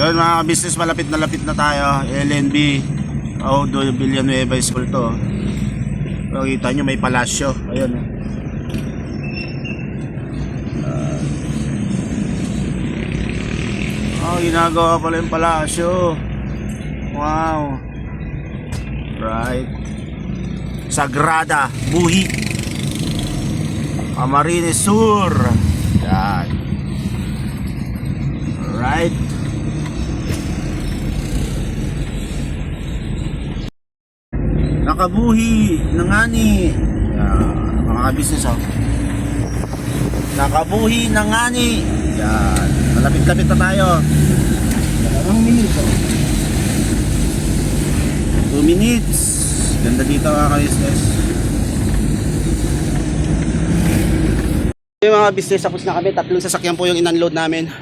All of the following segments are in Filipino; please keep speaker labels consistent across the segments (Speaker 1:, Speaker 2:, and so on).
Speaker 1: Yun mga business, malapit na tayo. LNB Audo Villanueva School to. Kita nyo may palasyo. Ayun. Ginagawa pala yung palasyo. Wow. Right. Sagrada Buhi Camarines Sur. Yan. Right. Nakabuhi nangani. Mga business Nakabuhi nangani. Yan. Malapit-lapit na tayo. 2 minutes. Ganda dito mga business. Yung mga business, tapos na kami. 3 sasakyan po yung in-unload namin.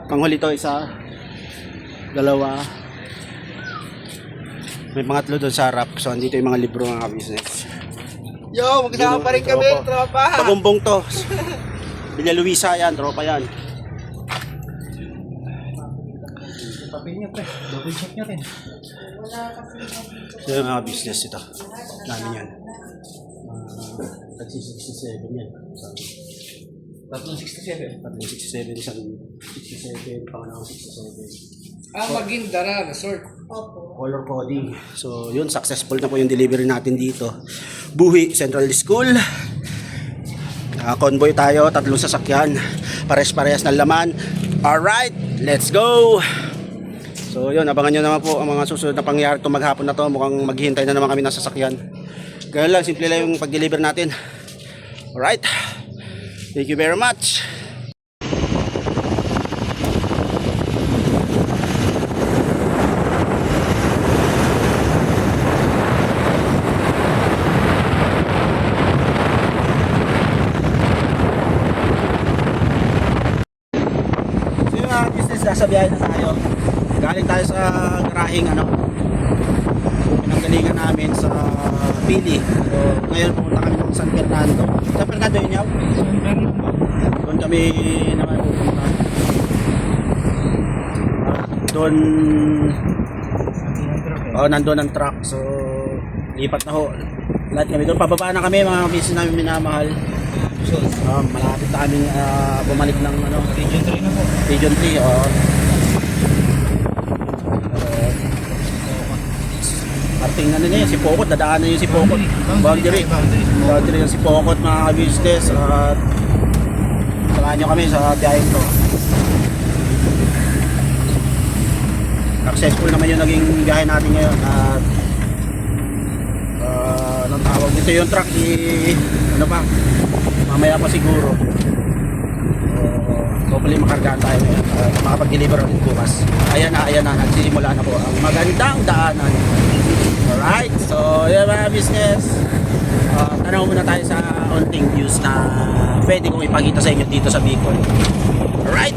Speaker 1: Panghuli to, 1, 2. May pangatlo doon sa harap. So andito yung mga libro mga business.
Speaker 2: Yo, magkasama pa rin kami, tropa.
Speaker 1: Pagumbong to. Villa Luisa yan, tropa yan.
Speaker 2: Papel niyo, pre. Double check niyo rin.
Speaker 1: So yung mga business ito. Namin yan. Taxi 67 yan.
Speaker 2: 367.
Speaker 1: 67, isang 67, pangalawang 67.
Speaker 2: Magindara Resort.
Speaker 1: Color coding. So yun, successful na po yung delivery natin dito. Buhi Central School. Convoy tayo, 3 sasakyan. Pares-parehas na laman. Alright, let's go! So yun, abangan nyo naman po ang mga susunod na pangyayari itong maghapon na to. Mukhang maghihintay na naman kami ng sasakyan. Ganun lang, simple lang yung pag-deliver natin. Alright, thank you very much. So yung mga business, nasa biyahe na tayo. Galing tayo sa garaheng pinanggalingan namin sa Pili. So ngayon pumunta kami ng San Fernando. San Fernando yun yaw? Doon kami naman pupunta. Doon nandun ang truck. So lipat na ho. Lahat kami doon. Pababa na kami mga business namin minamahal. Malapit na kami bumalik ng
Speaker 2: Region 3 na po.
Speaker 1: Region 3. Parting niya si Pokot, dadaanan niyo si Pokot. Boundary yung si Pokot mga business. At samahan nyo kami sa biyaheng to. Successful naman yung naging biyahe natin ngayon. At anong tawag dito yung truck, mamaya pa siguro. Hopefully makargaan tayo ngayon. Makapag-deliver ulit bukas. Ayan na, nagsisimula na po ang magandang daanan. Alright, so yun mga business. Tanaw muna tayo sa onting views na pwede kong ipakita sa inyo dito sa Bicol. Alright.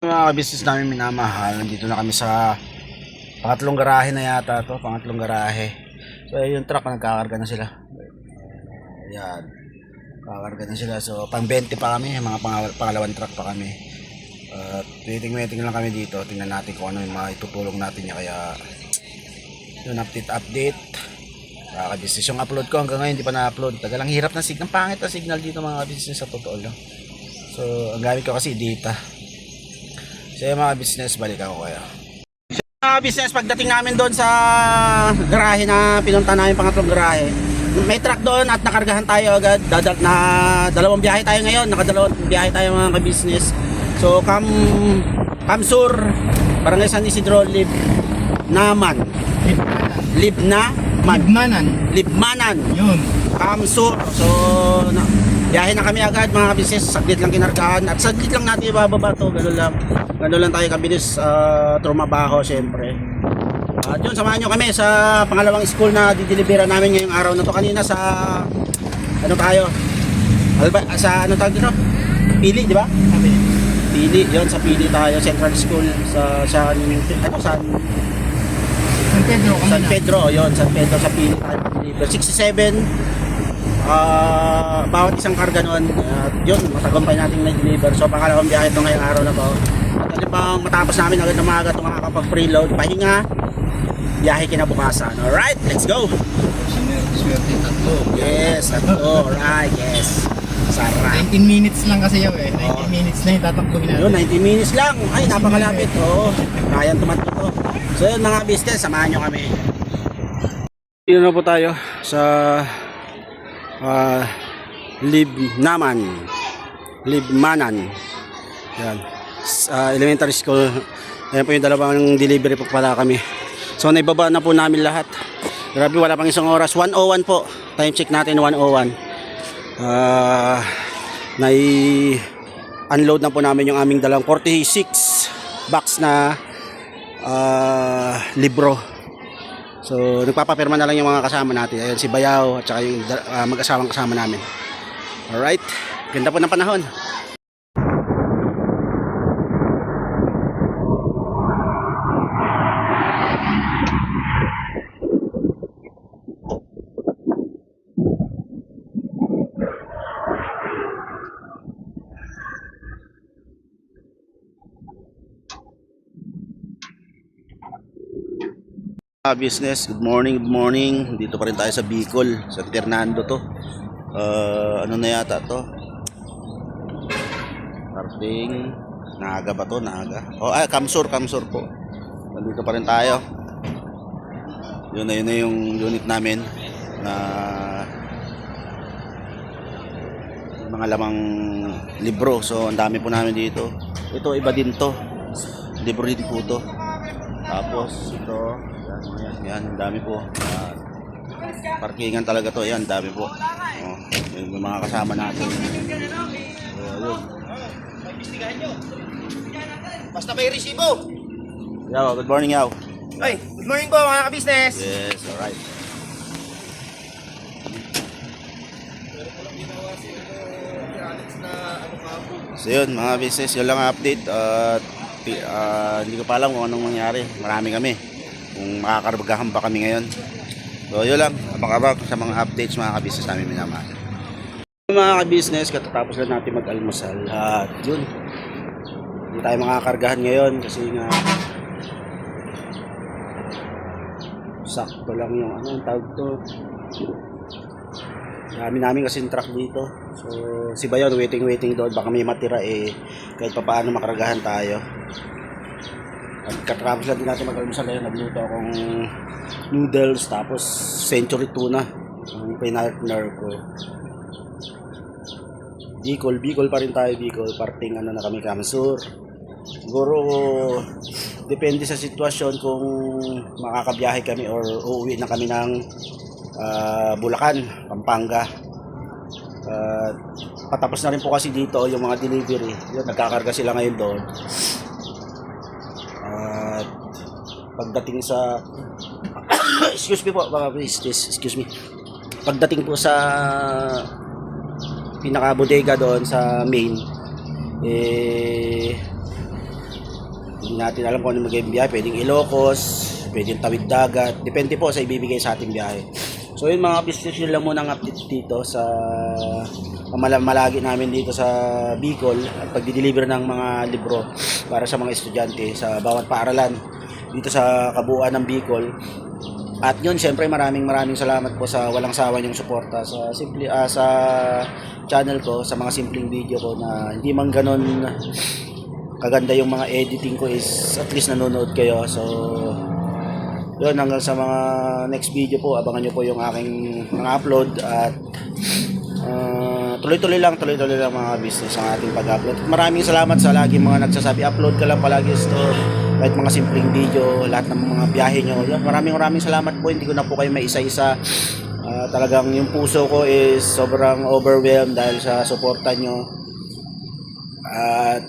Speaker 1: Mga business namin minamahal, nandito na kami sa pangatlong garahe na yata to, pangatlong garahe. So yung truck nagkakarga na sila. Ayan, kakarga na sila. So pang 20 pa kami, mga pangalawang truck pa kami. Waiting lang kami dito. Tingnan natin kung ano yung mga itutulong natin niya. Kaya yun, update. Business yung upload ko hanggang ngayon hindi pa na-upload. Tagalang hirap na signal, pangit na signal dito mga business sa totoo lang. So ang gamit ko kasi data. So yung mga business, balik ako kaya. So mga business, pagdating namin doon sa garahe na pinunta namin, pangatlong garahe, may truck doon at nakargahan tayo agad. Dalawang biyahe tayo ngayon, nakadalawang biyahe tayo mga business. So Kamsur, Barangay San Isidro, Libmanan. Yun. Kamsur. So biyahe na kami agad mga business, saglit lang kinargahan at saglit lang natin ibababa to, gano'n lang. Ano lang tayo kabilis trumabaho syempre. At yun, samahan nyo kami sa pangalawang school na didelibera namin ngayong araw na to. Kanina sa ano tayo? Sa ano tawag dito? Pili, di ba? Pili, yun sa Pili tayo, Central School sa San Pedro, yun, San Pedro sa Pili tayo deliver. 67 bawat isang karga nun. Yun, matagumpay natin na-deliver. So pangalawang biyahe ito ngayong araw na to. At alipang matapos namin agad na maaga ito makakapag-preload, pahinga, biyahe kinabukasan. Alright, let's go! Yes, tatlo. Alright, yes. Sarap.
Speaker 2: 19 minutes lang kasi yun eh. 19 minutes na yung tatakbuhin natin.
Speaker 1: Yun, 90 minutes lang. Ay, napakalapit. Oo, kayang tumatlo to. So yun mga business, samahan nyo kami. Dito na po tayo sa Libmanan. Yan. Elementary school. Ayan po yung dalawang delivery po pala kami. So naibaba na po namin lahat. Grabe, wala pang isang oras. 1:01 po. Time check natin 1:01. Nai-unload na po namin yung aming dalang 46 box na libro. So nagpapapirma na lang yung mga kasama natin. Ayun si Bayaw at saka yung mag-asawang kasama namin. Alright, ganda po ng panahon. Business, good morning. Dito pa rin tayo sa Bicol, San Fernando to. Ano na yata to? Parting Naga ba to? Naga. Kamsur po. Nandito pa rin tayo. Yun na yung unit namin na mga lamang libro. So ang dami po namin dito. Ito iba din to. Libro din po to. Tapos ito yan, dami po. Parkingan talaga to. Yan, dami po. Yung mga kasama natin. Yun. Basta may resibo. Yaw, good morning, Yaw.
Speaker 2: Ay, good morning po mga ka-business.
Speaker 1: Yes, alright. So yun, mga business, yun lang ang update. Hindi ko pa alam kung anong mangyari. Marami kami. Kung makakaragahan pa kami ngayon. So yun lang, abang-abang sa mga updates mga ka-business namin minamahal. Mga ka-business, katatapos lang natin mag-almusal. At yun, hindi tayo makakargahan ngayon kasi nga sakto lang yung anong tawag to. Dami namin kasi truck dito. So si Bayon waiting doon, baka may matira kahit pa paano makaragahan tayo. At katapos lang din natin mag-almusal ngayon, nagluto akong noodles tapos century tuna ang pinartner ko. Bicol pa rin tayo, parting ano na kami, Kamsur. Siguro depende sa sitwasyon kung makakabiyahe kami or uuwi na kami ng Bulacan, Pampanga. Patapos na rin po kasi dito yung mga delivery. Yun, nagkakarga sila ngayon doon. Pagdating sa excuse me po, excuse me. Pagdating po sa pinaka bodega doon sa main, hindi natin alam kung ano magiging biyahe. Pwedeng Ilocos, pwedeng tawid dagat, depende po sa ibibigay sa ating biyahe. So yun mga business, yun lang muna ang update dito sa malagi namin dito sa Bicol at pagdi-deliver ng mga libro para sa mga estudyante sa bawat paaralan dito sa kabuuan ng Bicol. At yun, syempre maraming salamat po sa walang sawa niyong suporta sa sa channel ko, sa mga simpleng video ko na hindi man ganun kaganda yung mga editing ko, is at least nanonood kayo. So yun, hanggang sa mga next video po, abangan nyo po yung aking mga upload at tuloy-tuloy lang mga business ang ating pag-upload. Maraming salamat sa lagi mga nagsasabi, upload ka lang palagi ito, kahit mga simpleng video, lahat ng mga biyahe nyo. Maraming salamat po, hindi ko na po kayo may isa-isa. Talagang yung puso ko is sobrang overwhelmed dahil sa suporta nyo. At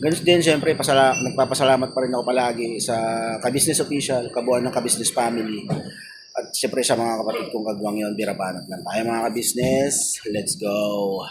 Speaker 1: Ganun din, syempre, nagpapasalamat pa rin ako palagi sa Ka-Business Official, kabuuan ng Ka-Business Family. At syempre sa mga kapatid kong kagwang yun, birabanat lang tayo mga ka-business. Let's go!